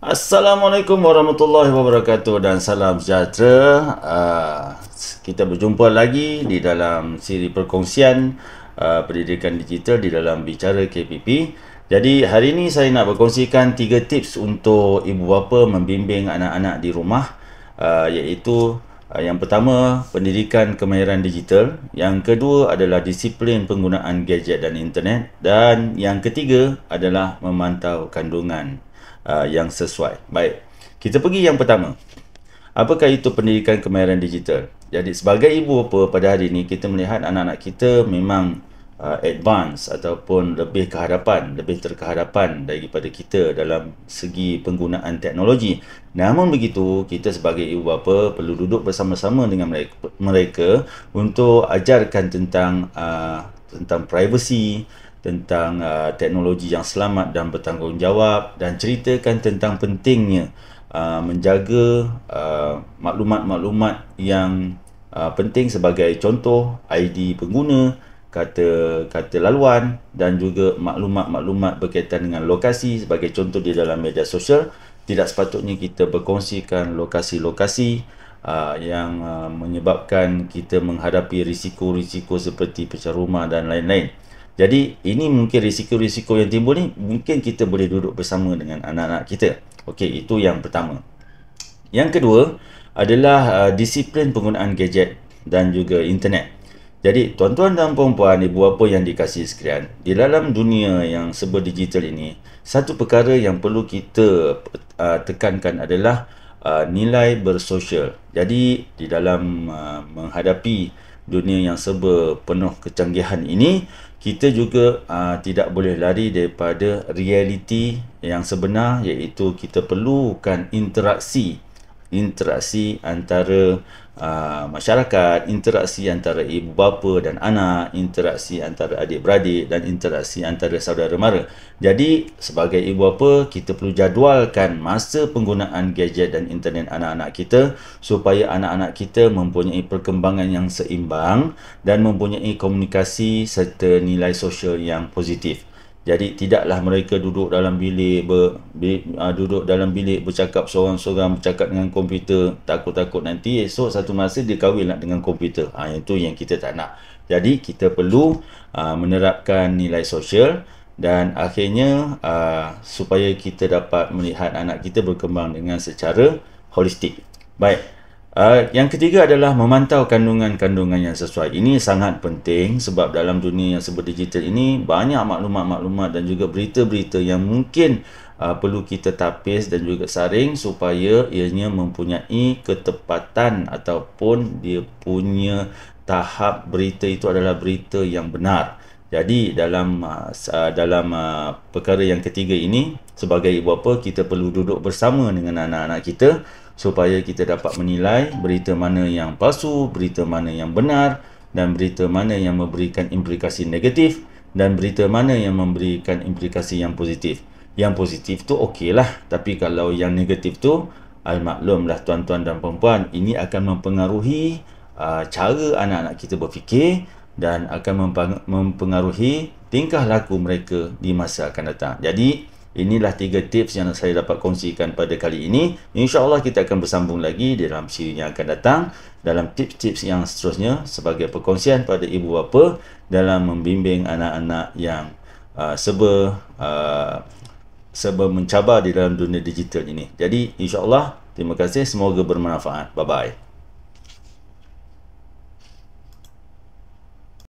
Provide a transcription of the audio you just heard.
Assalamualaikum warahmatullahi wabarakatuh dan salam sejahtera. Kita berjumpa lagi di dalam siri perkongsian pendidikan digital di dalam Bicara KPP. Jadi hari ini saya nak berkongsikan 3 tips untuk ibu bapa membimbing anak-anak di rumah, iaitu yang pertama, pendidikan kemahiran digital. Yang kedua adalah disiplin penggunaan gadget dan internet. Dan yang ketiga adalah memantau kandungan yang sesuai. Baik, kita pergi yang pertama. Apakah itu pendidikan kemahiran digital? Jadi sebagai ibu bapa pada hari ini, kita melihat anak-anak kita memang advance ataupun lebih terkehadapan daripada kita dalam segi penggunaan teknologi. Namun begitu, kita sebagai ibu bapa perlu duduk bersama-sama dengan mereka untuk ajarkan tentang privacy, tentang teknologi yang selamat dan bertanggungjawab, dan ceritakan tentang pentingnya menjaga maklumat-maklumat yang penting sebagai contoh ID pengguna, kata laluan dan juga maklumat-maklumat berkaitan dengan lokasi sebagai contoh di dalam media sosial. Tidak sepatutnya kita berkongsikan lokasi-lokasi yang menyebabkan kita menghadapi risiko-risiko seperti pecah rumah dan lain-lain. Jadi ini mungkin risiko-risiko yang timbul ni mungkin kita boleh duduk bersama dengan anak-anak kita. Okey, itu yang pertama. Yang kedua adalah disiplin penggunaan gadget dan juga internet. Jadi tuan-tuan dan puan-puan, ibu bapa yang dikasihi sekalian, di dalam dunia yang serba digital ini, satu perkara yang perlu kita tekankan adalah nilai bersosial. Jadi di dalam menghadapi dunia yang serba penuh kecanggihan ini, kita juga tidak boleh lari daripada realiti yang sebenar, iaitu kita perlukan interaksi antara masyarakat, interaksi antara ibu bapa dan anak, interaksi antara adik-beradik dan interaksi antara saudara mara. Jadi sebagai ibu bapa, kita perlu jadualkan masa penggunaan gadget dan internet anak-anak kita supaya anak-anak kita mempunyai perkembangan yang seimbang dan mempunyai komunikasi serta nilai sosial yang positif. Jadi tidaklah mereka duduk dalam bilik bercakap seorang-seorang, bercakap dengan komputer, takut-takut nanti esok satu masa dia kahwinlah dengan komputer. Itu yang kita tak nak. Jadi kita perlu menerapkan nilai sosial dan akhirnya supaya kita dapat melihat anak kita berkembang dengan secara holistik. Baik. Yang ketiga adalah memantau kandungan-kandungan yang sesuai. Ini sangat penting sebab dalam dunia yang serba digital ini banyak maklumat-maklumat dan juga berita-berita yang mungkin perlu kita tapis dan juga saring supaya ianya mempunyai ketepatan ataupun dia punya tahap berita itu adalah berita yang benar. Jadi dalam perkara yang ketiga ini, sebagai ibu bapa kita perlu duduk bersama dengan anak-anak kita supaya kita dapat menilai berita mana yang palsu, berita mana yang benar, dan berita mana yang memberikan implikasi negatif dan berita mana yang memberikan implikasi yang positif. Yang positif tu okeylah, tapi kalau yang negatif tu, maklumlah tuan-tuan dan puan-puan, ini akan mempengaruhi cara anak-anak kita berfikir dan akan mempengaruhi tingkah laku mereka di masa akan datang. Jadi inilah 3 tips yang saya dapat kongsikan pada kali ini. InsyaAllah kita akan bersambung lagi dalam siri yang akan datang dalam tips-tips yang seterusnya sebagai perkongsian pada ibu bapa dalam membimbing anak-anak yang serba mencabar di dalam dunia digital ini. Jadi insyaAllah, terima kasih, semoga bermanfaat. Bye-bye.